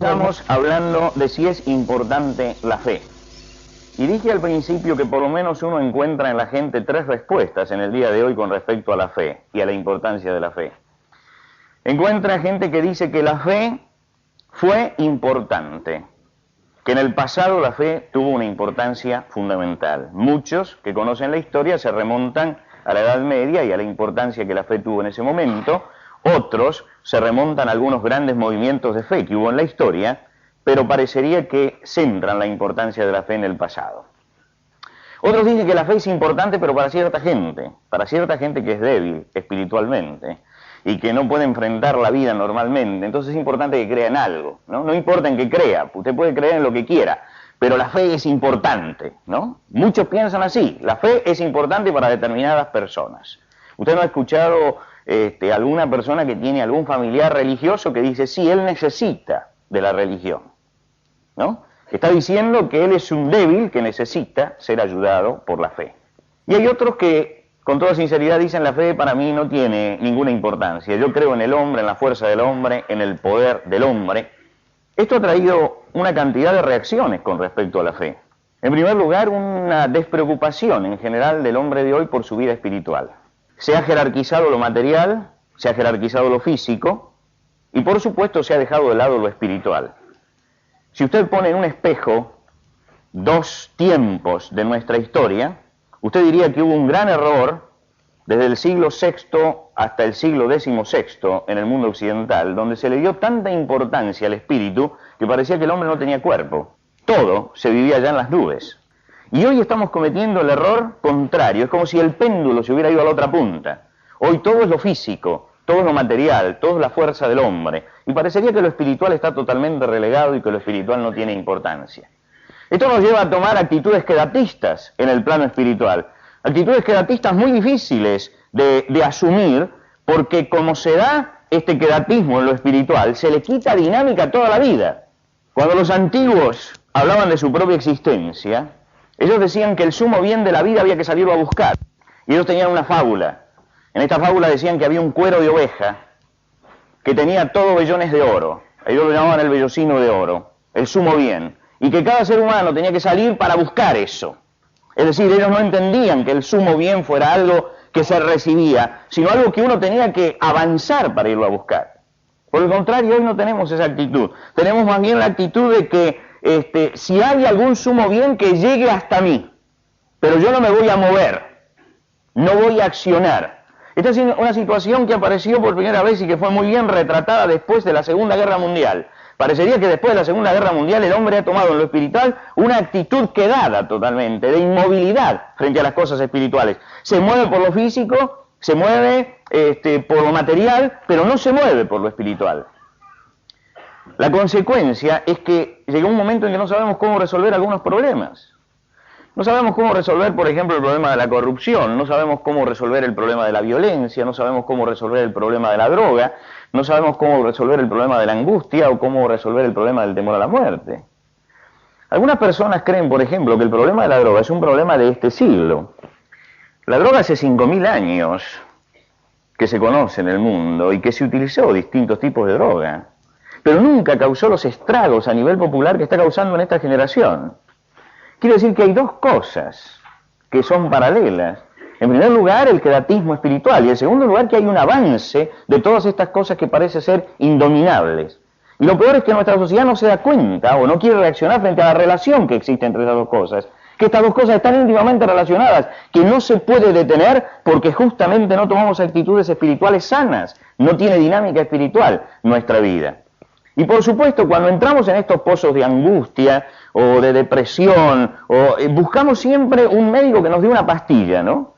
Estamos hablando de si es importante la fe. Y dije al principio que por lo menos uno encuentra en la gente tres respuestas en el día de hoy con respecto a la fe y a la importancia de la fe. Encuentra gente que dice que la fe fue importante, que en el pasado la fe tuvo una importancia fundamental. Muchos que conocen la historia se remontan a la Edad Media y a la importancia que la fe tuvo en ese momento. Otros se remontan a algunos grandes movimientos de fe que hubo en la historia, pero parecería que centran la importancia de la fe en el pasado. Otros dicen que la fe es importante, pero para cierta gente que es débil espiritualmente y que no puede enfrentar la vida normalmente. Entonces es importante que crea en algo, ¿no? No importa en qué crea, usted puede creer en lo que quiera, pero la fe es importante, ¿no? Muchos piensan así, la fe es importante para determinadas personas. Usted no ha escuchado alguna persona que tiene algún familiar religioso que dice, sí, él necesita de la religión, ¿no? Está diciendo que él es un débil que necesita ser ayudado por la fe. Y hay otros que, con toda sinceridad, dicen, la fe para mí no tiene ninguna importancia. Yo creo en el hombre, en la fuerza del hombre, en el poder del hombre. Esto ha traído una cantidad de reacciones con respecto a la fe. En primer lugar, una despreocupación en general del hombre de hoy por su vida espiritual. Se ha jerarquizado lo material, se ha jerarquizado lo físico y por supuesto se ha dejado de lado lo espiritual. Si usted pone en un espejo dos tiempos de nuestra historia, usted diría que hubo un gran error desde el siglo VI hasta el siglo XVI en el mundo occidental, donde se le dio tanta importancia al espíritu que parecía que el hombre no tenía cuerpo. Todo se vivía ya en las nubes. Y hoy estamos cometiendo el error contrario, es como si el péndulo se hubiera ido a la otra punta. Hoy todo es lo físico, todo es lo material, todo es la fuerza del hombre, y parecería que lo espiritual está totalmente relegado y que lo espiritual no tiene importancia. Esto nos lleva a tomar actitudes quedatistas en el plano espiritual, actitudes quedatistas muy difíciles de asumir, porque como se da este quedatismo en lo espiritual, se le quita dinámica a toda la vida. Cuando los antiguos hablaban de su propia existencia, ellos decían que el sumo bien de la vida había que salirlo a buscar. Y ellos tenían una fábula. En esta fábula decían que había un cuero de oveja que tenía todo vellones de oro. Ellos lo llamaban el vellocino de oro, el sumo bien. Y que cada ser humano tenía que salir para buscar eso. Es decir, ellos no entendían que el sumo bien fuera algo que se recibía, sino algo que uno tenía que avanzar para irlo a buscar. Por el contrario, hoy no tenemos esa actitud. Tenemos más bien la actitud de que si hay algún sumo bien que llegue hasta mí, pero yo no me voy a mover, no voy a accionar. Esta es una situación que apareció por primera vez y que fue muy bien retratada después de la Segunda Guerra Mundial. Parecería que después de la Segunda Guerra Mundial el hombre ha tomado en lo espiritual una actitud quedada totalmente, de inmovilidad frente a las cosas espirituales. Se mueve por lo físico, se mueve por lo material, pero no se mueve por lo espiritual. La consecuencia es que llegó un momento en que no sabemos cómo resolver algunos problemas. No sabemos cómo resolver, por ejemplo, el problema de la corrupción, no sabemos cómo resolver el problema de la violencia, no sabemos cómo resolver el problema de la droga, no sabemos cómo resolver el problema de la angustia o cómo resolver el problema del temor a la muerte. Algunas personas creen, por ejemplo, que el problema de la droga es un problema de este siglo. La droga hace 5.000 años que se conoce en el mundo y que se utilizó distintos tipos de droga, pero nunca causó los estragos a nivel popular que está causando en esta generación. Quiere decir que hay dos cosas que son paralelas. En primer lugar, el quedatismo espiritual, y en segundo lugar, que hay un avance de todas estas cosas que parece ser indominables. Y lo peor es que nuestra sociedad no se da cuenta o no quiere reaccionar frente a la relación que existe entre estas dos cosas, que estas dos cosas están íntimamente relacionadas, que no se puede detener porque justamente no tomamos actitudes espirituales sanas, no tiene dinámica espiritual nuestra vida. Y por supuesto, cuando entramos en estos pozos de angustia o de depresión, buscamos siempre un médico que nos dé una pastilla, ¿no?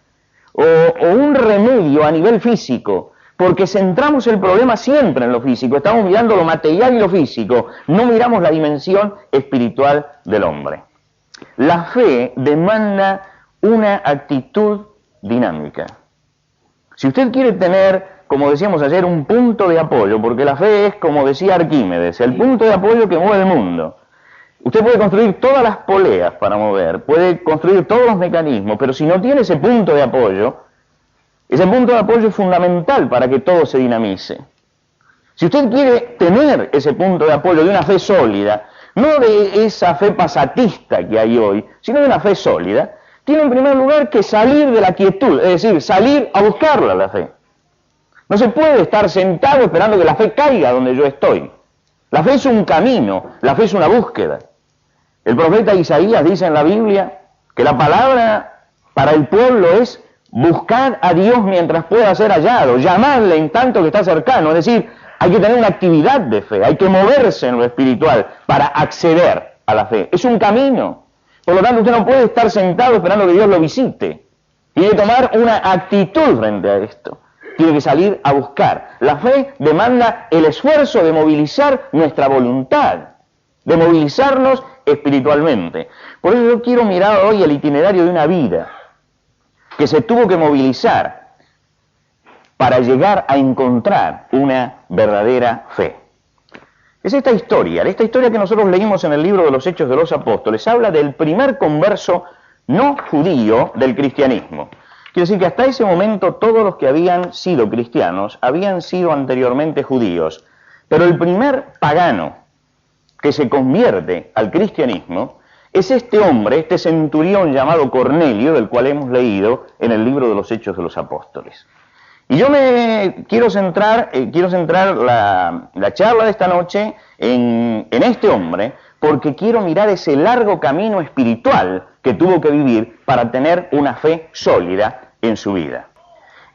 O un remedio a nivel físico, porque centramos el problema siempre en lo físico, estamos mirando lo material y lo físico, no miramos la dimensión espiritual del hombre. La fe demanda una actitud dinámica. Si usted quiere tener, como decíamos ayer, un punto de apoyo, porque la fe es, como decía Arquímedes, el punto de apoyo que mueve el mundo. Usted puede construir todas las poleas para mover, puede construir todos los mecanismos, pero si no tiene ese punto de apoyo es fundamental para que todo se dinamice. Si usted quiere tener ese punto de apoyo de una fe sólida, no de esa fe pasatista que hay hoy, sino de una fe sólida, tiene en primer lugar que salir de la quietud, es decir, salir a buscarla la fe. No se puede estar sentado esperando que la fe caiga donde yo estoy. La fe es un camino, la fe es una búsqueda. El profeta Isaías dice en la Biblia que la palabra para el pueblo es buscar a Dios mientras pueda ser hallado, llamarle en tanto que está cercano, es decir, hay que tener una actividad de fe, hay que moverse en lo espiritual para acceder a la fe. Es un camino. Por lo tanto, usted no puede estar sentado esperando que Dios lo visite. Tiene que tomar una actitud frente a esto. Tiene que salir a buscar. La fe demanda el esfuerzo de movilizar nuestra voluntad, de movilizarnos espiritualmente. Por eso yo quiero mirar hoy el itinerario de una vida que se tuvo que movilizar para llegar a encontrar una verdadera fe. Es esta historia que nosotros leímos en el libro de los Hechos de los Apóstoles, habla del primer converso no judío del cristianismo. Quiere decir que hasta ese momento todos los que habían sido cristianos habían sido anteriormente judíos, pero el primer pagano que se convierte al cristianismo es este hombre, este centurión llamado Cornelio, del cual hemos leído en el libro de los Hechos de los Apóstoles. Y yo me quiero centrar la charla de esta noche en este hombre, porque quiero mirar ese largo camino espiritual que tuvo que vivir para tener una fe sólida en su vida.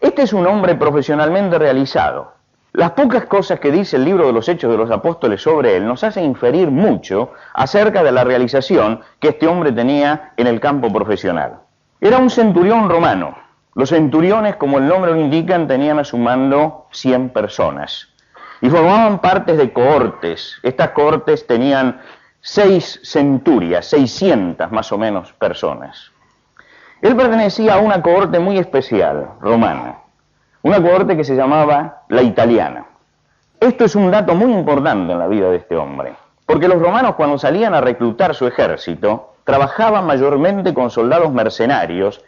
Este es un hombre profesionalmente realizado. Las pocas cosas que dice el libro de los Hechos de los Apóstoles sobre él nos hacen inferir mucho acerca de la realización que este hombre tenía en el campo profesional. Era un centurión romano. Los centuriones, como el nombre lo indican, tenían a su mando 100 personas y formaban partes de cohortes. Estas cohortes tenían 6 centurias, 600 más o menos personas. Él pertenecía a una cohorte muy especial, romana, una cohorte que se llamaba la italiana. Esto es un dato muy importante en la vida de este hombre, porque los romanos, cuando salían a reclutar su ejército, trabajaban mayormente con soldados mercenarios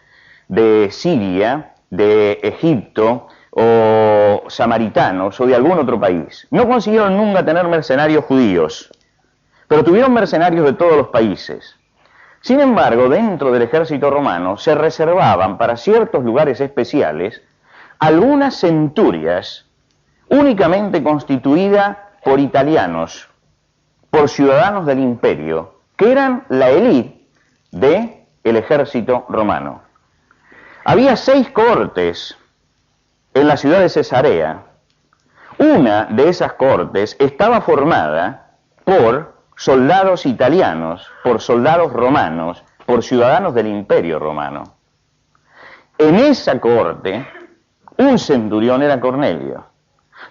de Siria, de Egipto, o samaritanos, o de algún otro país. No consiguieron nunca tener mercenarios judíos, pero tuvieron mercenarios de todos los países. Sin embargo, dentro del ejército romano se reservaban para ciertos lugares especiales algunas centurias únicamente constituidas por italianos, por ciudadanos del imperio, que eran la élite del ejército romano. Había 6 cohortes en la ciudad de Cesarea. Una de esas cohortes estaba formada por soldados italianos, por soldados romanos, por ciudadanos del imperio romano. En esa cohorte, un centurión era Cornelio.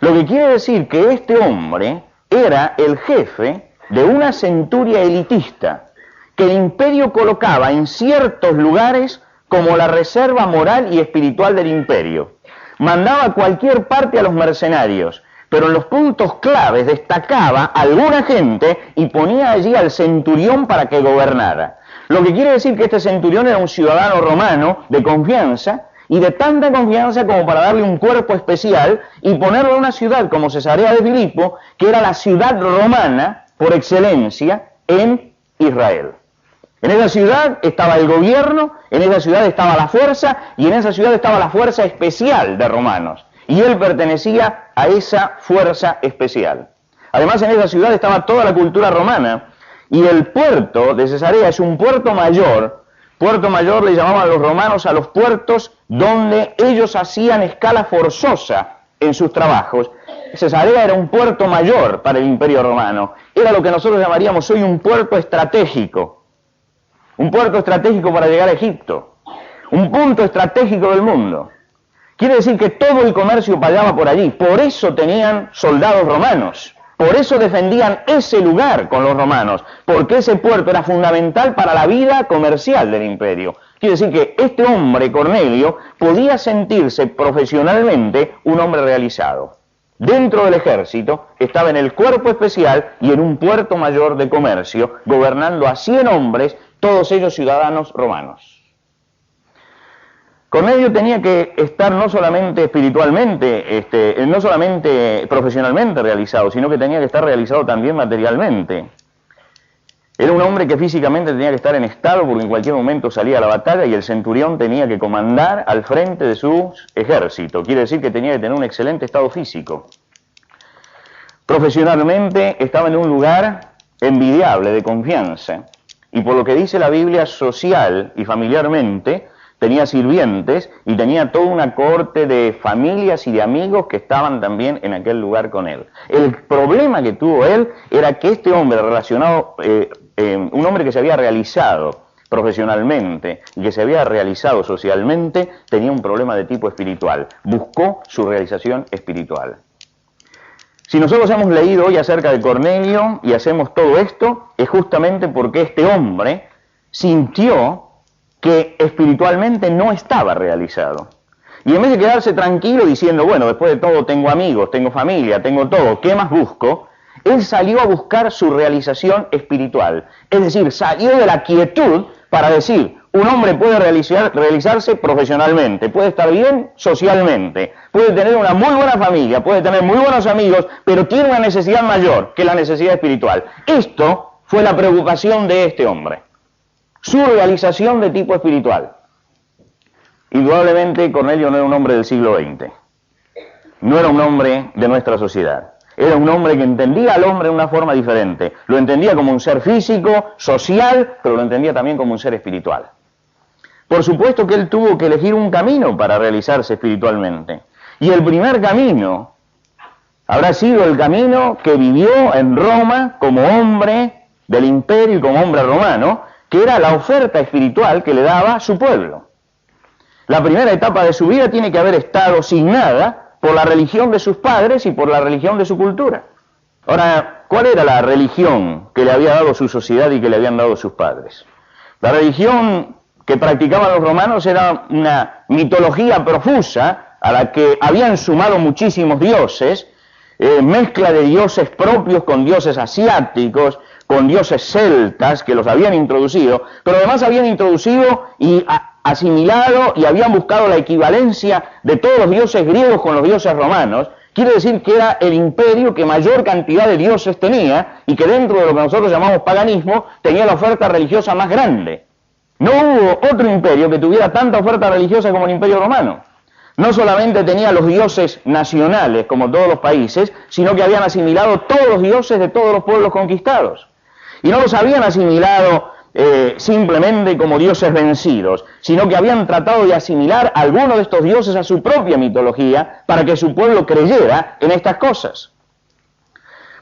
Lo que quiere decir que este hombre era el jefe de una centuria elitista que el imperio colocaba en ciertos lugares como la reserva moral y espiritual del imperio. Mandaba a cualquier parte a los mercenarios, pero en los puntos claves destacaba a alguna gente y ponía allí al centurión para que gobernara. Lo que quiere decir que este centurión era un ciudadano romano de confianza, y de tanta confianza como para darle un cuerpo especial y ponerlo en una ciudad como Cesarea de Filipo, que era la ciudad romana por excelencia en Israel. En esa ciudad estaba el gobierno, en esa ciudad estaba la fuerza, y en esa ciudad estaba la fuerza especial de romanos. Y él pertenecía a esa fuerza especial. Además, en esa ciudad estaba toda la cultura romana, y el puerto de Cesarea es un puerto mayor. Puerto mayor le llamaban los romanos a los puertos donde ellos hacían escala forzosa en sus trabajos. Cesarea era un puerto mayor para el imperio romano. Era lo que nosotros llamaríamos hoy un puerto estratégico. Un puerto estratégico para llegar a Egipto. Un punto estratégico del mundo. Quiere decir que todo el comercio pasaba por allí. Por eso tenían soldados romanos. Por eso defendían ese lugar con los romanos. Porque ese puerto era fundamental para la vida comercial del imperio. Quiere decir que este hombre, Cornelio, podía sentirse profesionalmente un hombre realizado. Dentro del ejército, estaba en el cuerpo especial y en un puerto mayor de comercio, gobernando a 100 hombres, todos ellos ciudadanos romanos. Cornelio tenía que estar no solamente espiritualmente, no solamente profesionalmente realizado, sino que tenía que estar realizado también materialmente. Era un hombre que físicamente tenía que estar en estado porque en cualquier momento salía a la batalla y el centurión tenía que comandar al frente de su ejército. Quiere decir que tenía que tener un excelente estado físico. Profesionalmente estaba en un lugar envidiable, de confianza. Y por lo que dice la Biblia, social y familiarmente, tenía sirvientes y tenía toda una corte de familias y de amigos que estaban también en aquel lugar con él. El problema que tuvo él era que este hombre relacionado, un hombre que se había realizado profesionalmente y que se había realizado socialmente, tenía un problema de tipo espiritual. Buscó su realización espiritual. Si nosotros hemos leído hoy acerca de Cornelio y hacemos todo esto, es justamente porque este hombre sintió que espiritualmente no estaba realizado. Y en vez de quedarse tranquilo diciendo, bueno, después de todo tengo amigos, tengo familia, tengo todo, ¿qué más busco? Él salió a buscar su realización espiritual. Es decir, salió de la quietud para decir, un hombre puede realizarse profesionalmente, puede estar bien socialmente, puede tener una muy buena familia, puede tener muy buenos amigos, pero tiene una necesidad mayor que la necesidad espiritual. Esto fue la preocupación de este hombre. Su realización de tipo espiritual. Indudablemente Cornelio no era un hombre del siglo XX. No era un hombre de nuestra sociedad. Era un hombre que entendía al hombre de una forma diferente. Lo entendía como un ser físico, social, pero lo entendía también como un ser espiritual. Por supuesto que él tuvo que elegir un camino para realizarse espiritualmente. Y el primer camino habrá sido el camino que vivió en Roma como hombre del imperio y como hombre romano, que era la oferta espiritual que le daba su pueblo. La primera etapa de su vida tiene que haber estado signada por la religión de sus padres y por la religión de su cultura. Ahora, ¿cuál era la religión que le había dado su sociedad y que le habían dado sus padres? La religión que practicaban los romanos era una mitología profusa a la que habían sumado muchísimos dioses, mezcla de dioses propios con dioses asiáticos, con dioses celtas que los habían introducido, pero además habían introducido y asimilado y habían buscado la equivalencia de todos los dioses griegos con los dioses romanos. Quiere decir que era el imperio que mayor cantidad de dioses tenía y que dentro de lo que nosotros llamamos paganismo tenía la oferta religiosa más grande. No hubo otro imperio que tuviera tanta oferta religiosa como el Imperio Romano. No solamente tenía los dioses nacionales como todos los países, sino que habían asimilado todos los dioses de todos los pueblos conquistados. Y no los habían asimilado simplemente como dioses vencidos, sino que habían tratado de asimilar a algunos de estos dioses a su propia mitología para que su pueblo creyera en estas cosas.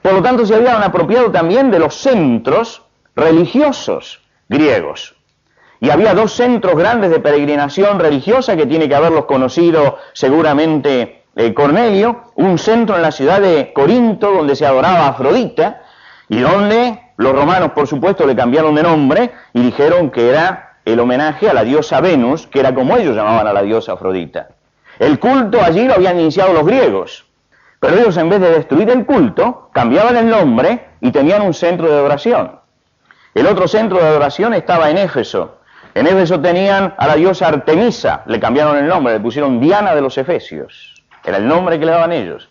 Por lo tanto, se habían apropiado también de los centros religiosos griegos. Y había dos centros grandes de peregrinación religiosa que tiene que haberlos conocido seguramente Cornelio, un centro en la ciudad de Corinto donde se adoraba a Afrodita y donde los romanos, por supuesto, le cambiaron de nombre y dijeron que era el homenaje a la diosa Venus, que era como ellos llamaban a la diosa Afrodita. El culto allí lo habían iniciado los griegos, pero ellos en vez de destruir el culto, cambiaban el nombre y tenían un centro de adoración. El otro centro de adoración estaba en Éfeso. En Éfeso tenían a la diosa Artemisa, le cambiaron el nombre, le pusieron Diana de los Efesios. Era el nombre que le daban ellos.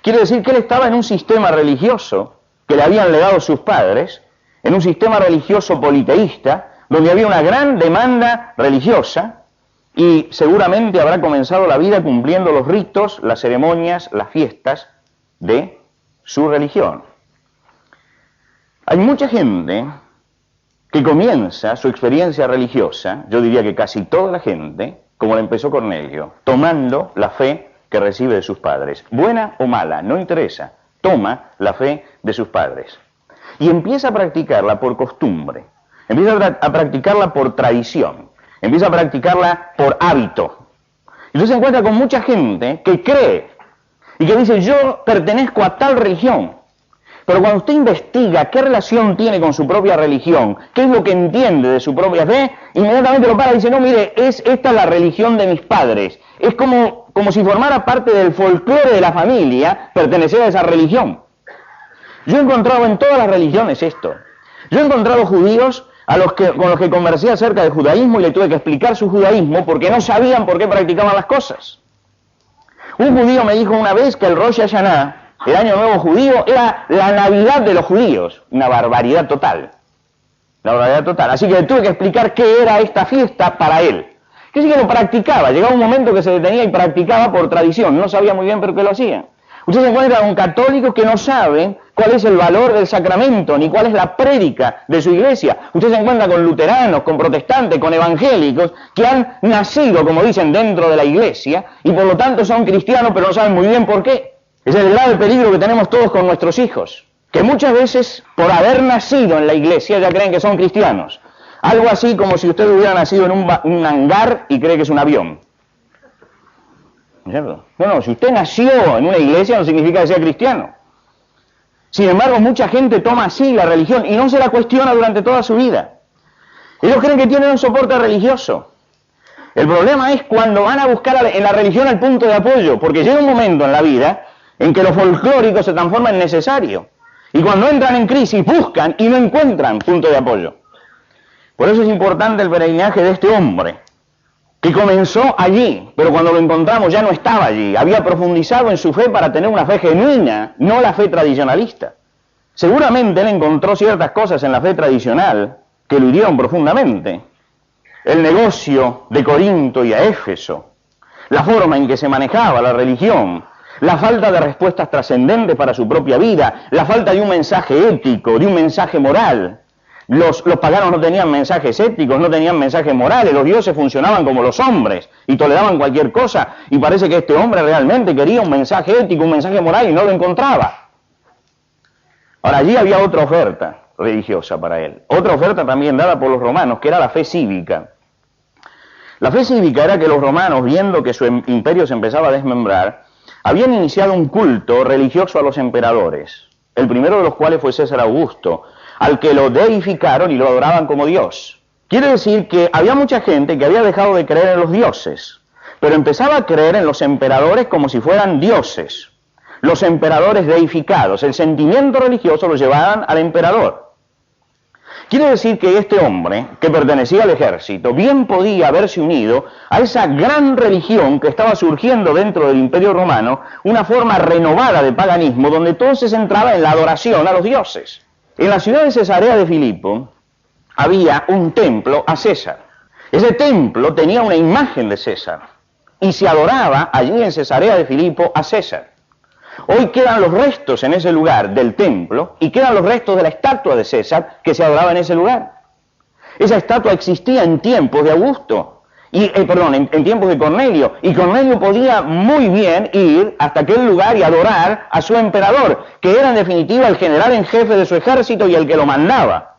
Quiere decir que él estaba en un sistema religioso que le habían legado sus padres, en un sistema religioso politeísta, donde había una gran demanda religiosa, y seguramente habrá comenzado la vida cumpliendo los ritos, las ceremonias, las fiestas de su religión. Hay mucha gente que comienza su experiencia religiosa, yo diría que casi toda la gente, como la empezó Cornelio, tomando la fe que recibe de sus padres. Buena o mala, no interesa. Toma la fe de sus padres y empieza a practicarla por costumbre, empieza a practicarla por tradición, empieza a practicarla por hábito. Y entonces se encuentra con mucha gente que cree y que dice, yo pertenezco a tal religión, pero cuando usted investiga qué relación tiene con su propia religión, qué es lo que entiende de su propia fe, inmediatamente lo para y dice, no, mire, esta es la religión de mis padres. Es como si formara parte del folclore de la familia pertenecer a esa religión. Yo he encontrado en todas las religiones esto. Yo he encontrado judíos con los que conversé acerca del judaísmo y le tuve que explicar su judaísmo porque no sabían por qué practicaban las cosas. Un judío me dijo una vez que el Rosh Hashanah, el año nuevo judío, era la Navidad de los judíos. Una barbaridad total. Una barbaridad total. Así que le tuve que explicar qué era esta fiesta para él. Que sí que lo practicaba. Llegaba un momento que se detenía y practicaba por tradición. No sabía muy bien por qué lo hacía. Usted se encuentra con católicos que no saben cuál es el valor del sacramento, ni cuál es la prédica de su iglesia. Usted se encuentra con luteranos, con protestantes, con evangélicos, que han nacido, como dicen, dentro de la iglesia, y por lo tanto son cristianos, pero no saben muy bien por qué. Ese es el grave peligro que tenemos todos con nuestros hijos, que muchas veces, por haber nacido en la iglesia, ya creen que son cristianos. Algo así como si usted hubiera nacido en un hangar y cree que es un avión. ¿Cierto? No, si usted nació en una iglesia no significa que sea cristiano. Sin embargo, mucha gente toma así la religión y no se la cuestiona durante toda su vida. Ellos creen que tienen un soporte religioso. El problema es cuando van a buscar en la religión el punto de apoyo, porque llega un momento en la vida en que lo folclórico se transforma en necesario. Y cuando entran en crisis buscan y no encuentran punto de apoyo. Por eso es importante el peregrinaje de este hombre, que comenzó allí, pero cuando lo encontramos ya no estaba allí. Había profundizado en su fe para tener una fe genuina, no la fe tradicionalista. Seguramente él encontró ciertas cosas en la fe tradicional que lo hirieron profundamente. El negocio de Corinto y a Éfeso, la forma en que se manejaba la religión, la falta de respuestas trascendentes para su propia vida, la falta de un mensaje ético, de un mensaje moral. Los paganos no tenían mensajes éticos, no tenían mensajes morales, los dioses funcionaban como los hombres y toleraban cualquier cosa, y parece que este hombre realmente quería un mensaje ético, un mensaje moral y no lo encontraba. Ahora, allí había otra oferta religiosa para él, otra oferta también dada por los romanos, que era la fe cívica. La fe cívica era que los romanos, viendo que su imperio se empezaba a desmembrar, habían iniciado un culto religioso a los emperadores, el primero de los cuales fue César Augusto, al que lo deificaron y lo adoraban como Dios. Quiere decir que había mucha gente que había dejado de creer en los dioses, pero empezaba a creer en los emperadores como si fueran dioses. Los emperadores deificados, el sentimiento religioso lo llevaban al emperador. Quiere decir que este hombre, que pertenecía al ejército, bien podía haberse unido a esa gran religión que estaba surgiendo dentro del Imperio Romano, una forma renovada de paganismo, donde todo se centraba en la adoración a los dioses. En la ciudad de Cesarea de Filipo había un templo a César. Ese templo tenía una imagen de César y se adoraba allí en Cesarea de Filipo a César. Hoy quedan los restos en ese lugar del templo y quedan los restos de la estatua de César que se adoraba en ese lugar. Esa estatua existía en tiempos de Augusto, en tiempos de Cornelio, y Cornelio podía muy bien ir hasta aquel lugar y adorar a su emperador, que era en definitiva el general en jefe de su ejército y el que lo mandaba.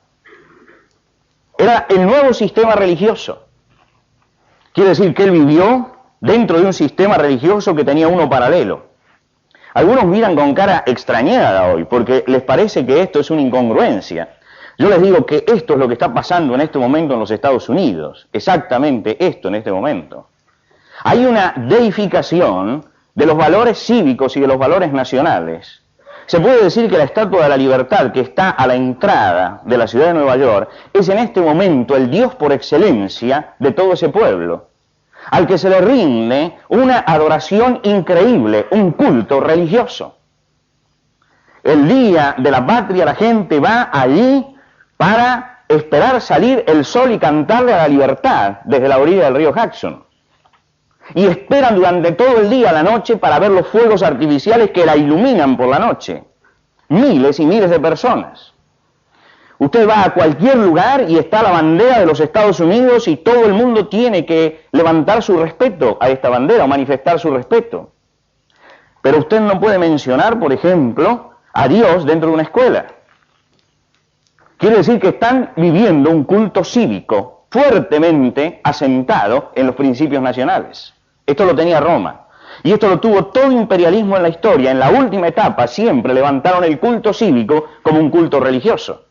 Era el nuevo sistema religioso. Quiere decir que él vivió dentro de un sistema religioso que tenía uno paralelo. Algunos miran con cara extrañada hoy, porque les parece que esto es una incongruencia. Yo les digo que esto es lo que está pasando en este momento en los Estados Unidos, exactamente esto en este momento. Hay una deificación de los valores cívicos y de los valores nacionales. Se puede decir que la Estatua de la Libertad, que está a la entrada de la ciudad de Nueva York, es en este momento el Dios por excelencia de todo ese pueblo, al que se le rinde una adoración increíble, un culto religioso. El día de la patria la gente va allí para esperar salir el sol y cantarle a la libertad desde la orilla del río Hudson. Y esperan durante todo el día, la noche, para ver los fuegos artificiales que la iluminan por la noche. Miles y miles de personas. Usted va a cualquier lugar y está la bandera de los Estados Unidos y todo el mundo tiene que levantar su respeto a esta bandera o manifestar su respeto. Pero usted no puede mencionar, por ejemplo, a Dios dentro de una escuela. Quiere decir que están viviendo un culto cívico fuertemente asentado en los principios nacionales. Esto lo tenía Roma. Y esto lo tuvo todo imperialismo en la historia. En la última etapa siempre levantaron el culto cívico como un culto religioso.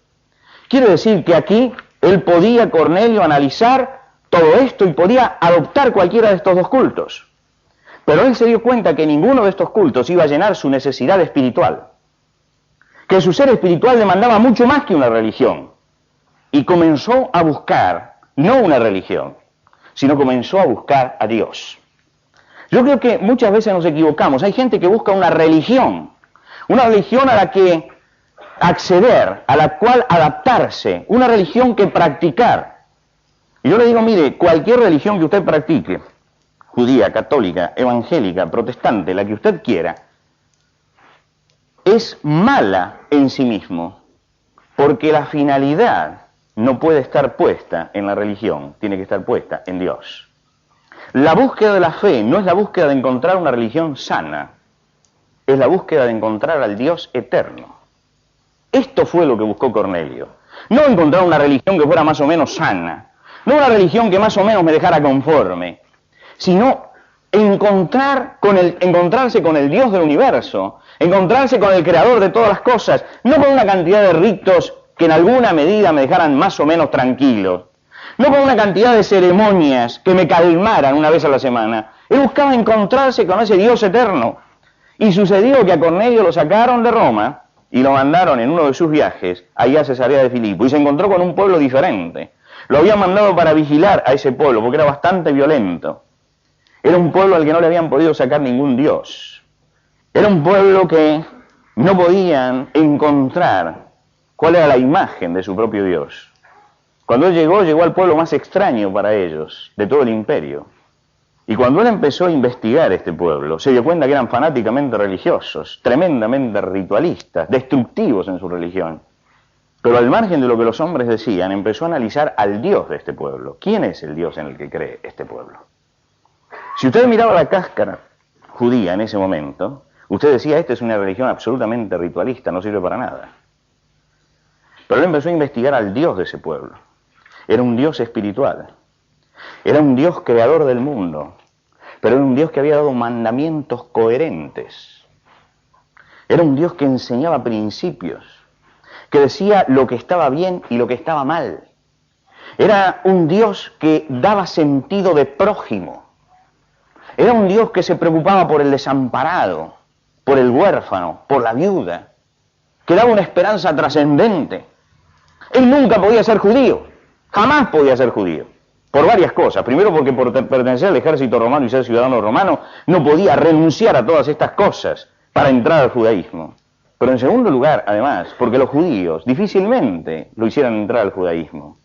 Quiere decir que aquí él podía, Cornelio, analizar todo esto y podía adoptar cualquiera de estos dos cultos. Pero él se dio cuenta que ninguno de estos cultos iba a llenar su necesidad espiritual. Que su ser espiritual demandaba mucho más que una religión. y comenzó a buscar, no una religión, sino comenzó a buscar a Dios. Yo creo que muchas veces nos equivocamos. Hay gente que busca una religión a la que acceder, a la cual adaptarse, una religión que practicar. Y yo le digo, mire, cualquier religión que usted practique, judía, católica, evangélica, protestante, la que usted quiera, es mala en sí mismo, porque la finalidad no puede estar puesta en la religión, tiene que estar puesta en Dios. La búsqueda de la fe no es la búsqueda de encontrar una religión sana, es la búsqueda de encontrar al Dios eterno. Esto fue lo que buscó Cornelio. No encontrar una religión que fuera más o menos sana, no una religión que más o menos me dejara conforme, sino encontrarse con el Dios del universo, encontrarse con el creador de todas las cosas, no con una cantidad de ritos que en alguna medida me dejaran más o menos tranquilo, no con una cantidad de ceremonias que me calmaran una vez a la semana. Él buscaba encontrarse con ese Dios eterno. Y sucedió que a Cornelio lo sacaron de Roma y lo mandaron en uno de sus viajes allá a Cesarea de Filipo, y se encontró con un pueblo diferente. Lo habían mandado para vigilar a ese pueblo porque era bastante violento. Era un pueblo al que no le habían podido sacar ningún dios. Era un pueblo que no podían encontrar cuál era la imagen de su propio Dios. Cuando él llegó al pueblo más extraño para ellos, de todo el imperio. Y cuando él empezó a investigar este pueblo, se dio cuenta que eran fanáticamente religiosos, tremendamente ritualistas, destructivos en su religión. Pero al margen de lo que los hombres decían, empezó a analizar al Dios de este pueblo. ¿Quién es el Dios en el que cree este pueblo? Si usted miraba la cáscara judía en ese momento, usted decía, esta es una religión absolutamente ritualista, no sirve para nada. Pero él empezó a investigar al Dios de ese pueblo. Era un Dios espiritual. Era un Dios creador del mundo. Pero era un Dios que había dado mandamientos coherentes. Era un Dios que enseñaba principios, que decía lo que estaba bien y lo que estaba mal. Era un Dios que daba sentido de prójimo. Era un Dios que se preocupaba por el desamparado, por el huérfano, por la viuda, que daba una esperanza trascendente. Él nunca podía ser judío, jamás podía ser judío, por varias cosas. Primero porque por pertenecer al ejército romano y ser ciudadano romano, no podía renunciar a todas estas cosas para entrar al judaísmo. Pero en segundo lugar, además, porque los judíos difícilmente lo hicieran entrar al judaísmo.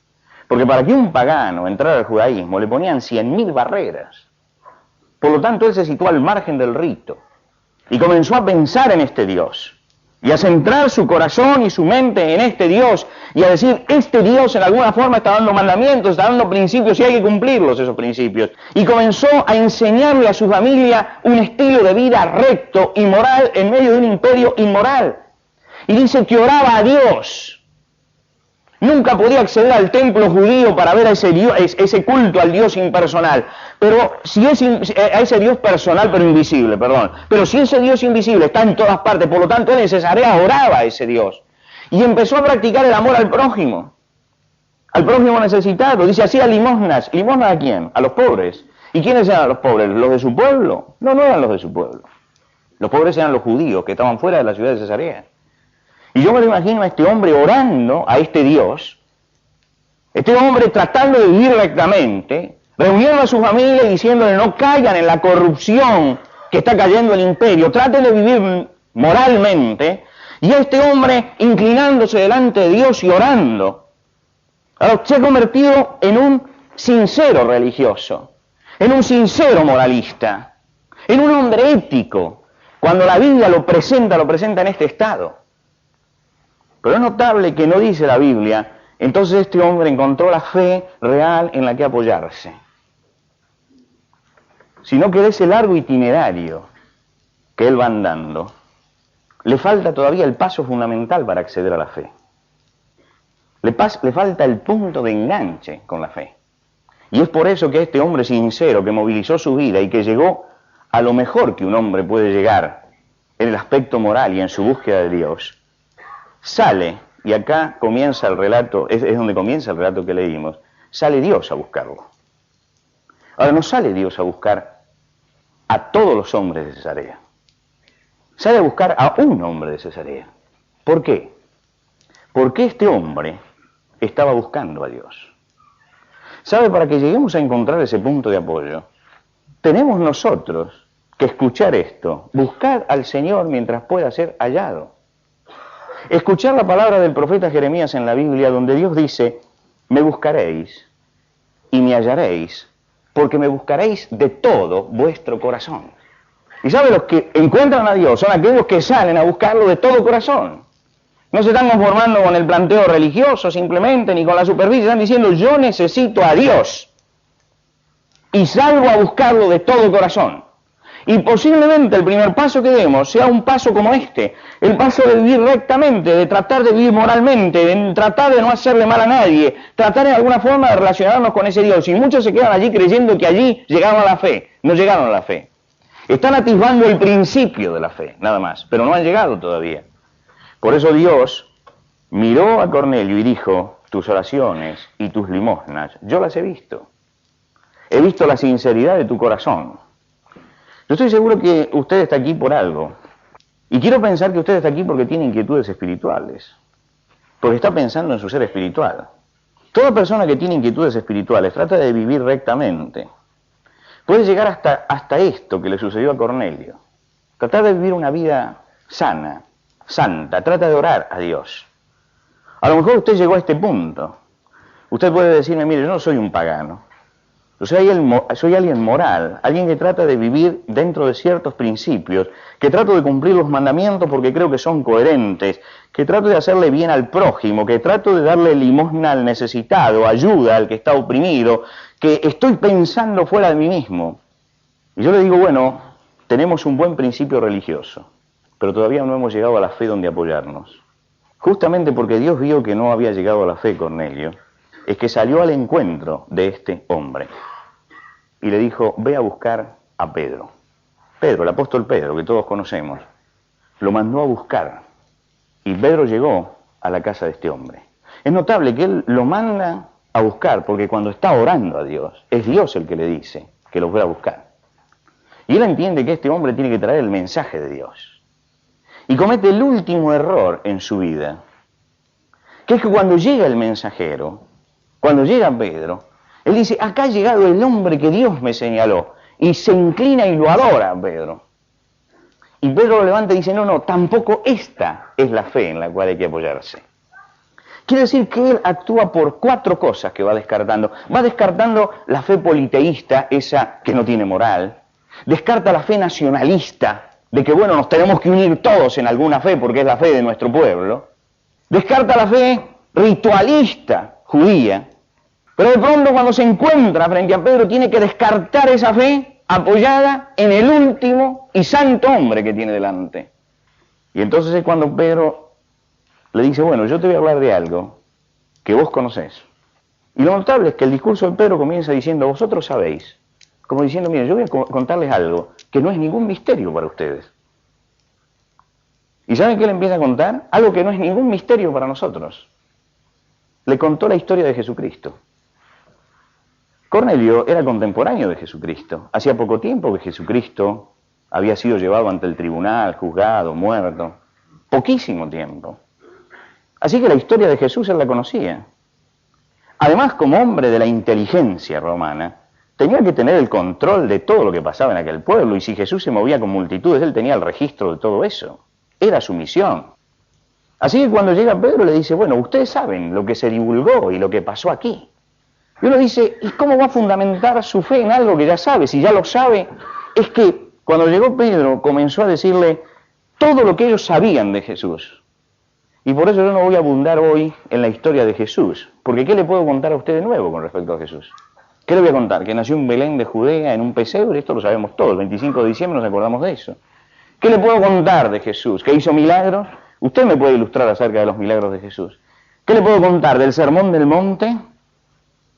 Porque para que un pagano entrara al judaísmo le ponían 100.000 barreras. Por lo tanto, él se situó al margen del rito y comenzó a pensar en este Dios y a centrar su corazón y su mente en este Dios y a decir, este Dios en alguna forma está dando mandamientos, está dando principios y hay que cumplirlos esos principios. Y comenzó a enseñarle a su familia un estilo de vida recto y moral en medio de un imperio inmoral. Y dice que oraba a Dios. Nunca podía acceder al templo judío para ver a ese culto al Dios impersonal. Pero si a ese Dios personal, pero invisible, perdón. Pero si ese Dios invisible está en todas partes, por lo tanto él en Cesarea oraba a ese Dios. Y empezó a practicar el amor al prójimo necesitado. Dice, hacía limosnas. ¿Limosnas a quién? A los pobres. ¿Y quiénes eran los pobres? ¿Los de su pueblo? No, no eran los de su pueblo. Los pobres eran los judíos que estaban fuera de la ciudad de Cesarea. Y yo me lo imagino a este hombre orando a este Dios, este hombre tratando de vivir rectamente, reuniendo a su familia y diciéndole no caigan en la corrupción que está cayendo el imperio, traten de vivir moralmente, y este hombre inclinándose delante de Dios y orando. Ahora se ha convertido en un sincero religioso, en un sincero moralista, en un hombre ético, cuando la Biblia lo presenta en este estado. Pero es notable que no dice la Biblia, entonces este hombre encontró la fe real en la que apoyarse, sino que de ese largo itinerario que él va andando, le falta todavía el paso fundamental para acceder a la fe. Le falta el punto de enganche con la fe. Y es por eso que este hombre sincero que movilizó su vida y que llegó a lo mejor que un hombre puede llegar en el aspecto moral y en su búsqueda de Dios, sale, y acá comienza el relato, es donde comienza el relato que leímos, sale Dios a buscarlo. Ahora no sale Dios a buscar a todos los hombres de Cesarea, sale a buscar a un hombre de Cesarea. ¿Por qué? Porque este hombre estaba buscando a Dios. ¿Sabe? Para que lleguemos a encontrar ese punto de apoyo, tenemos nosotros que escuchar esto, buscar al Señor mientras pueda ser hallado. Escuchar la palabra del profeta Jeremías en la Biblia, donde Dios dice, me buscaréis y me hallaréis, porque me buscaréis de todo vuestro corazón. Y sabe, los que encuentran a Dios son aquellos que salen a buscarlo de todo corazón. No se están conformando con el planteo religioso simplemente, ni con la superficie, están diciendo, yo necesito a Dios. Y salgo a buscarlo de todo corazón. Y posiblemente el primer paso que demos sea un paso como este, el paso de vivir rectamente, de tratar de vivir moralmente, de tratar de no hacerle mal a nadie, tratar de alguna forma de relacionarnos con ese Dios. Y muchos se quedan allí creyendo que allí llegaron a la fe. No llegaron a la fe. Están atisbando el principio de la fe, nada más, pero no han llegado todavía. Por eso Dios miró a Cornelio y dijo, tus oraciones y tus limosnas, yo las he visto. He visto la sinceridad de tu corazón. Yo estoy seguro que usted está aquí por algo. Y quiero pensar que usted está aquí porque tiene inquietudes espirituales. Porque está pensando en su ser espiritual. Toda persona que tiene inquietudes espirituales trata de vivir rectamente. Puede llegar hasta esto que le sucedió a Cornelio. Tratar de vivir una vida sana, santa. Trata de orar a Dios. A lo mejor usted llegó a este punto. Usted puede decirme, mire, yo no soy un pagano. Yo soy alguien moral, alguien que trata de vivir dentro de ciertos principios, que trato de cumplir los mandamientos porque creo que son coherentes, que trato de hacerle bien al prójimo, que trato de darle limosna al necesitado, ayuda al que está oprimido, que estoy pensando fuera de mí mismo. Y yo le digo, bueno, tenemos un buen principio religioso, pero todavía no hemos llegado a la fe donde apoyarnos. Justamente porque Dios vio que no había llegado a la fe Cornelio, es que salió al encuentro de este hombre y le dijo, ve a buscar a Pedro. Pedro, el apóstol Pedro, que todos conocemos, lo mandó a buscar y Pedro llegó a la casa de este hombre. Es notable que él lo manda a buscar porque cuando está orando a Dios, es Dios el que le dice que lo fuera a buscar. Y él entiende que este hombre tiene que traer el mensaje de Dios. Y comete el último error en su vida, que es que cuando llega el mensajero, cuando llega Pedro, él dice, acá ha llegado el hombre que Dios me señaló, y se inclina y lo adora a Pedro. Y Pedro lo levanta y dice, no, tampoco esta es la fe en la cual hay que apoyarse. Quiere decir que él actúa por 4 cosas que va descartando. Va descartando la fe politeísta, esa que no tiene moral. Descarta la fe nacionalista, de que bueno, nos tenemos que unir todos en alguna fe porque es la fe de nuestro pueblo. Descarta la fe ritualista, judía. Pero de pronto cuando se encuentra frente a Pedro tiene que descartar esa fe apoyada en el último y santo hombre que tiene delante. Y entonces es cuando Pedro le dice, bueno, yo te voy a hablar de algo que vos conocés. Y lo notable es que el discurso de Pedro comienza diciendo, vosotros sabéis, como diciendo, mire, yo voy a contarles algo que no es ningún misterio para ustedes. ¿Y saben qué le empieza a contar? Algo que no es ningún misterio para nosotros. Le contó la historia de Jesucristo. Cornelio era contemporáneo de Jesucristo. Hacía poco tiempo que Jesucristo había sido llevado ante el tribunal, juzgado, muerto. Poquísimo tiempo. Así que la historia de Jesús él la conocía. Además, como hombre de la inteligencia romana, tenía que tener el control de todo lo que pasaba en aquel pueblo. Y si Jesús se movía con multitudes, él tenía el registro de todo eso. Era su misión. Así que cuando llega Pedro le dice, bueno, ustedes saben lo que se divulgó y lo que pasó aquí. Y uno dice, ¿y cómo va a fundamentar su fe en algo que ya sabe? Si ya lo sabe, es que cuando llegó Pedro comenzó a decirle todo lo que ellos sabían de Jesús. Y por eso yo no voy a abundar hoy en la historia de Jesús, porque ¿qué le puedo contar a usted de nuevo con respecto a Jesús? ¿Qué le voy a contar? Que nació en Belén de Judea en un pesebre, esto lo sabemos todos, el 25 de diciembre nos acordamos de eso. ¿Qué le puedo contar de Jesús? ¿Que hizo milagros? Usted me puede ilustrar acerca de los milagros de Jesús. ¿Qué le puedo contar del Sermón del Monte?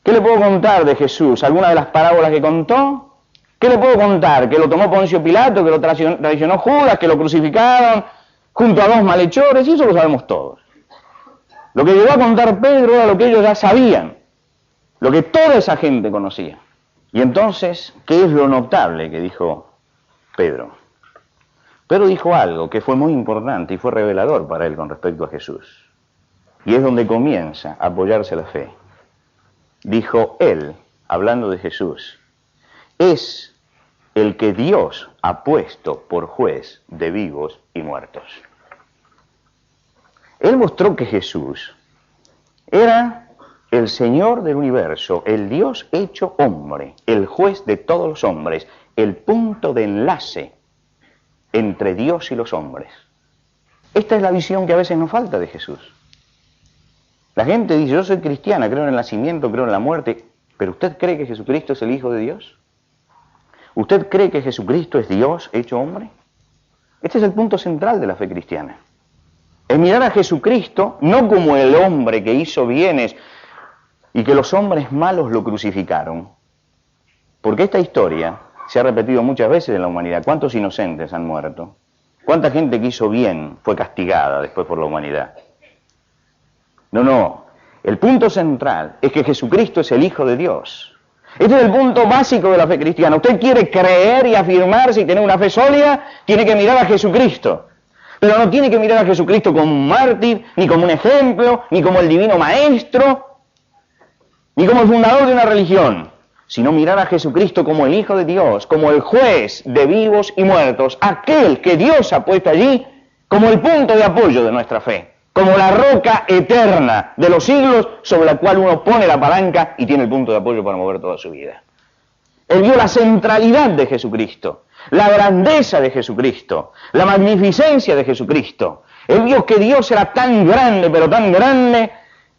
¿Qué le puedo contar de Jesús? ¿Alguna de las parábolas que contó? ¿Qué le puedo contar? ¿Que lo tomó Poncio Pilato, que lo traicionó Judas, que lo crucificaron junto a 2 malhechores? Y eso lo sabemos todos. Lo que llegó a contar Pedro era lo que ellos ya sabían, lo que toda esa gente conocía. Y entonces, ¿qué es lo notable que dijo Pedro? Pedro dijo algo que fue muy importante y fue revelador para él con respecto a Jesús. Y es donde comienza a apoyarse la fe. Dijo él, hablando de Jesús, es el que Dios ha puesto por juez de vivos y muertos. Él mostró que Jesús era el Señor del universo, el Dios hecho hombre, el juez de todos los hombres, el punto de enlace entre Dios y los hombres. Esta es la visión que a veces nos falta de Jesús. La gente dice, yo soy cristiana, creo en el nacimiento, creo en la muerte, pero ¿usted cree que Jesucristo es el Hijo de Dios? ¿Usted cree que Jesucristo es Dios hecho hombre? Este es el punto central de la fe cristiana. Es mirar a Jesucristo no como el hombre que hizo bienes y que los hombres malos lo crucificaron. Porque esta historia se ha repetido muchas veces en la humanidad. ¿Cuántos inocentes han muerto? ¿Cuánta gente que hizo bien fue castigada después por la humanidad? No. El punto central es que Jesucristo es el Hijo de Dios. Este es el punto básico de la fe cristiana. Usted quiere creer y afirmarse y tener una fe sólida, tiene que mirar a Jesucristo. Pero no tiene que mirar a Jesucristo como un mártir, ni como un ejemplo, ni como el divino maestro, ni como el fundador de una religión, sino mirar a Jesucristo como el Hijo de Dios, como el juez de vivos y muertos, aquel que Dios ha puesto allí como el punto de apoyo de nuestra fe, como la roca eterna de los siglos sobre la cual uno pone la palanca y tiene el punto de apoyo para mover toda su vida. Él vio la centralidad de Jesucristo, la grandeza de Jesucristo, la magnificencia de Jesucristo. Él vio que Dios era tan grande, pero tan grande,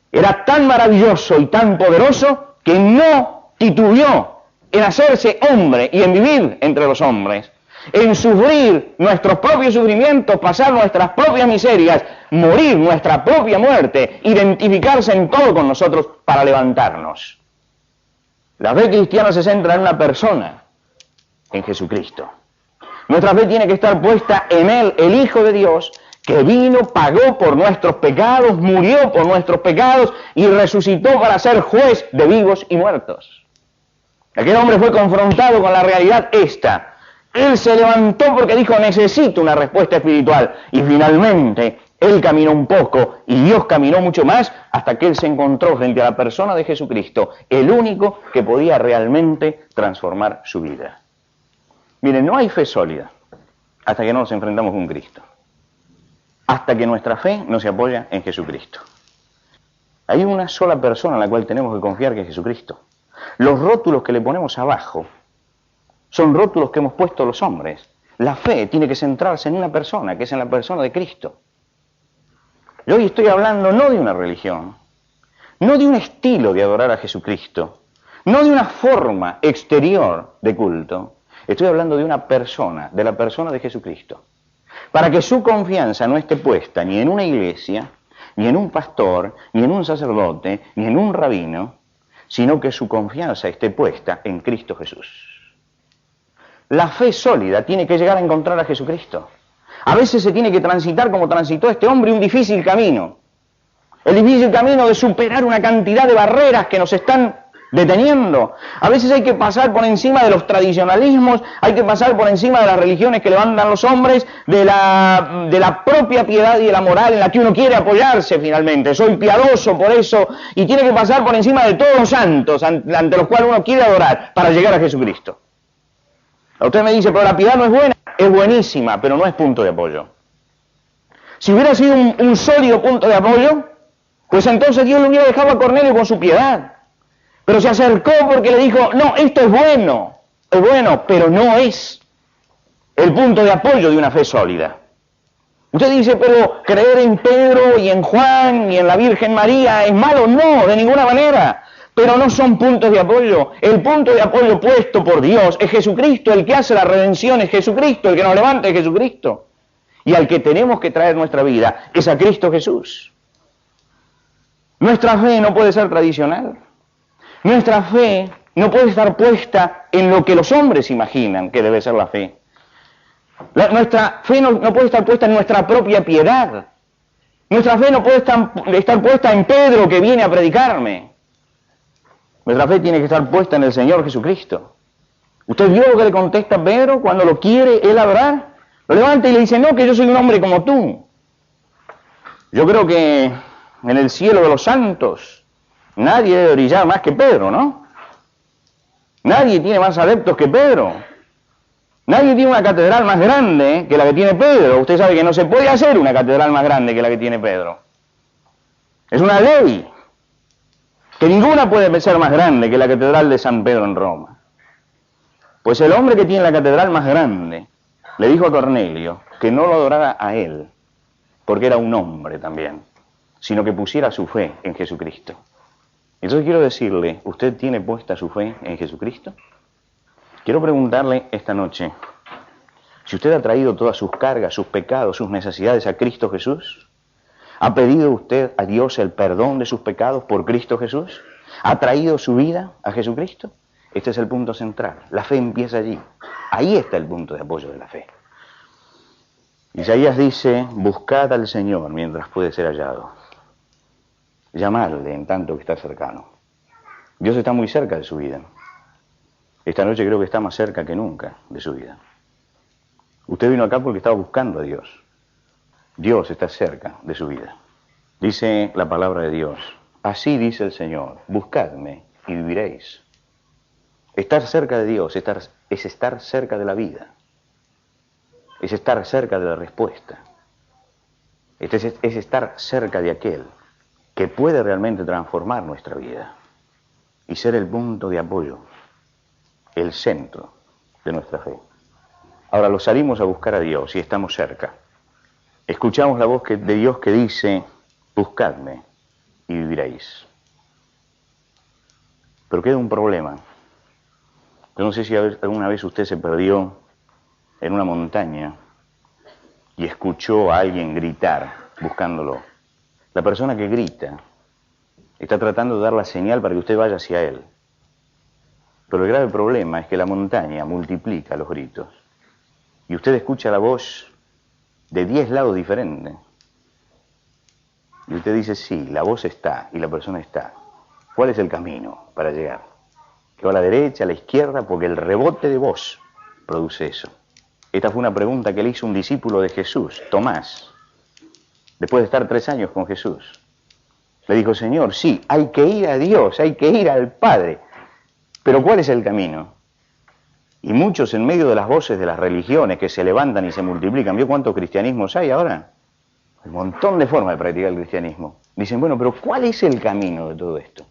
era tan maravilloso y tan poderoso, que no titubeó en hacerse hombre y en vivir entre los hombres, en sufrir nuestros propios sufrimientos, pasar nuestras propias miserias, morir nuestra propia muerte, identificarse en todo con nosotros para levantarnos. La fe cristiana se centra en una persona, en Jesucristo. Nuestra fe tiene que estar puesta en Él, el Hijo de Dios, que vino, pagó por nuestros pecados, murió por nuestros pecados y resucitó para ser juez de vivos y muertos. Aquel hombre fue confrontado con la realidad esta. Él se levantó porque dijo, necesito una respuesta espiritual. Y finalmente, él caminó un poco y Dios caminó mucho más hasta que él se encontró frente a la persona de Jesucristo, el único que podía realmente transformar su vida. Miren, no hay fe sólida hasta que no nos enfrentamos con Cristo. Hasta que nuestra fe no se apoya en Jesucristo. Hay una sola persona en la cual tenemos que confiar, que es Jesucristo. Los rótulos que le ponemos abajo son rótulos que hemos puesto los hombres. La fe tiene que centrarse en una persona, que es en la persona de Cristo. Yo hoy estoy hablando no de una religión, no de un estilo de adorar a Jesucristo, no de una forma exterior de culto. Estoy hablando de una persona, de la persona de Jesucristo. Para que su confianza no esté puesta ni en una iglesia, ni en un pastor, ni en un sacerdote, ni en un rabino, sino que su confianza esté puesta en Cristo Jesús. La fe sólida tiene que llegar a encontrar a Jesucristo. A veces se tiene que transitar como transitó este hombre un difícil camino. El difícil camino de superar una cantidad de barreras que nos están deteniendo. A veces hay que pasar por encima de los tradicionalismos, hay que pasar por encima de las religiones que levantan los hombres, de la propia piedad y de la moral en la que uno quiere apoyarse finalmente. Soy piadoso por eso, y tiene que pasar por encima de todos los santos ante los cuales uno quiere adorar para llegar a Jesucristo. Usted me dice, pero la piedad no es buena. Es buenísima, pero no es punto de apoyo. Si hubiera sido un sólido punto de apoyo, pues entonces Dios le hubiera dejado a Cornelio con su piedad. Pero se acercó porque le dijo, no, esto es bueno, pero no es el punto de apoyo de una fe sólida. Usted dice, pero creer en Pedro y en Juan y en la Virgen María es malo. No, de ninguna manera. Pero no son puntos de apoyo. El punto de apoyo puesto por Dios es Jesucristo. El que hace la redención es Jesucristo. El que nos levanta es Jesucristo. Y al que tenemos que traer nuestra vida es a Cristo Jesús. Nuestra fe no puede ser tradicional. Nuestra fe no puede estar puesta en lo que los hombres imaginan que debe ser la fe. Nuestra fe no puede estar puesta en nuestra propia piedad. Nuestra fe no puede estar puesta en Pedro que viene a predicarme. Nuestra fe tiene que estar puesta en el Señor Jesucristo. ¿Usted vio lo que le contesta Pedro cuando lo quiere él adorar? Lo levanta y le dice, no, que yo soy un hombre como tú. Yo creo que en el cielo de los santos, nadie debe brillar más que Pedro, ¿no? Nadie tiene más adeptos que Pedro. Nadie tiene una catedral más grande que la que tiene Pedro. Usted sabe que no se puede hacer una catedral más grande que la que tiene Pedro. Es una ley. Que ninguna puede ser más grande que la catedral de San Pedro en Roma. Pues el hombre que tiene la catedral más grande le dijo a Cornelio que no lo adorara a él, porque era un hombre también, sino que pusiera su fe en Jesucristo. Entonces quiero decirle, ¿usted tiene puesta su fe en Jesucristo? Quiero preguntarle esta noche, si usted ha traído todas sus cargas, sus pecados, sus necesidades a Cristo Jesús. ¿Ha pedido usted a Dios el perdón de sus pecados por Cristo Jesús? ¿Ha traído su vida a Jesucristo? Este es el punto central. La fe empieza allí. Ahí está el punto de apoyo de la fe. Isaías dice, buscad al Señor mientras puede ser hallado. Llamadle en tanto que está cercano. Dios está muy cerca de su vida. Esta noche creo que está más cerca que nunca de su vida. Usted vino acá porque estaba buscando a Dios. Dios está cerca de su vida. Dice la palabra de Dios, así dice el Señor, buscadme y viviréis. Estar cerca de Dios es estar cerca de la vida, es estar cerca de la respuesta, es estar cerca de aquel que puede realmente transformar nuestra vida y ser el punto de apoyo, el centro de nuestra fe. Ahora lo salimos a buscar a Dios y estamos cerca. Escuchamos la voz de Dios que dice, buscadme y viviréis. Pero queda un problema. Yo no sé si alguna vez usted se perdió en una montaña y escuchó a alguien gritar buscándolo. La persona que grita está tratando de dar la señal para que usted vaya hacia él. Pero el grave problema es que la montaña multiplica los gritos. Y usted escucha la voz de 10 lados diferentes. Y usted dice, sí, la voz está y la persona está. ¿Cuál es el camino para llegar? ¿Que va a la derecha, a la izquierda? Porque el rebote de voz produce eso. Esta fue una pregunta que le hizo un discípulo de Jesús, Tomás, después de estar 3 años con Jesús. Le dijo, Señor, sí, hay que ir a Dios, hay que ir al Padre. Pero ¿cuál es el camino? Y muchos en medio de las voces de las religiones que se levantan y se multiplican, ¿vio cuántos cristianismos hay ahora? Un montón de formas de practicar el cristianismo. Dicen, bueno, pero ¿cuál es el camino de todo esto?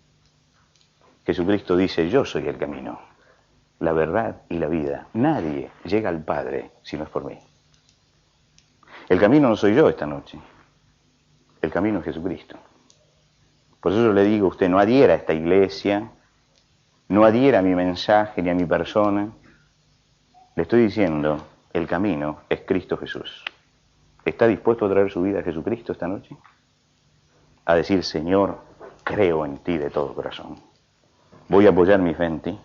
Jesucristo dice, yo soy el camino, la verdad y la vida. Nadie llega al Padre si no es por mí. El camino no soy yo esta noche. El camino es Jesucristo. Por eso yo le digo, usted no adhiera a esta iglesia, no adhiera a mi mensaje ni a mi persona. Le estoy diciendo, el camino es Cristo Jesús. ¿Está dispuesto a traer su vida a Jesucristo esta noche? A decir, Señor, creo en ti de todo corazón. Voy a apoyar mi fe en ti.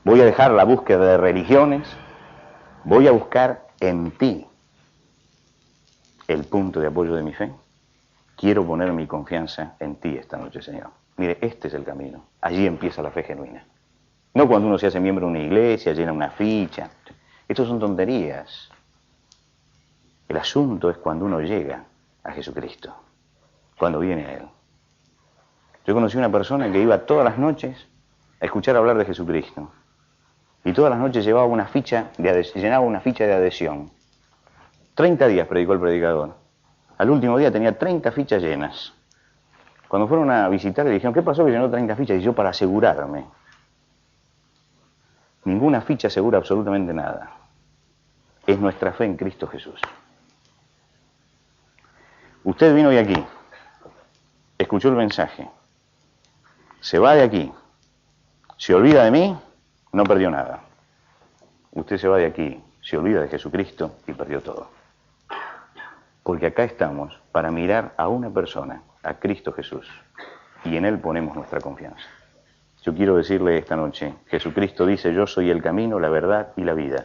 Voy a dejar la búsqueda de religiones. Voy a buscar en ti el punto de apoyo de mi fe. Quiero poner mi confianza en ti esta noche, Señor. Mire, este es el camino. Allí empieza la fe genuina. No cuando uno se hace miembro de una iglesia, llena una ficha. Estos son tonterías. El asunto es cuando uno llega a Jesucristo, cuando viene a Él. Yo conocí una persona que iba todas las noches a escuchar hablar de Jesucristo. Y todas las noches llenaba una ficha de adhesión. 30 días predicó el predicador. Al último día tenía 30 fichas llenas. Cuando fueron a visitar le dijeron, ¿qué pasó que llenó 30 fichas? Y yo, para asegurarme. Ninguna ficha asegura absolutamente nada. Es nuestra fe en Cristo Jesús. Usted vino hoy aquí, escuchó el mensaje, se va de aquí, se olvida de mí, no perdió nada. Usted se va de aquí, se olvida de Jesucristo y perdió todo. Porque acá estamos para mirar a una persona, a Cristo Jesús, y en Él ponemos nuestra confianza. Yo quiero decirle esta noche, Jesucristo dice, yo soy el camino, la verdad y la vida.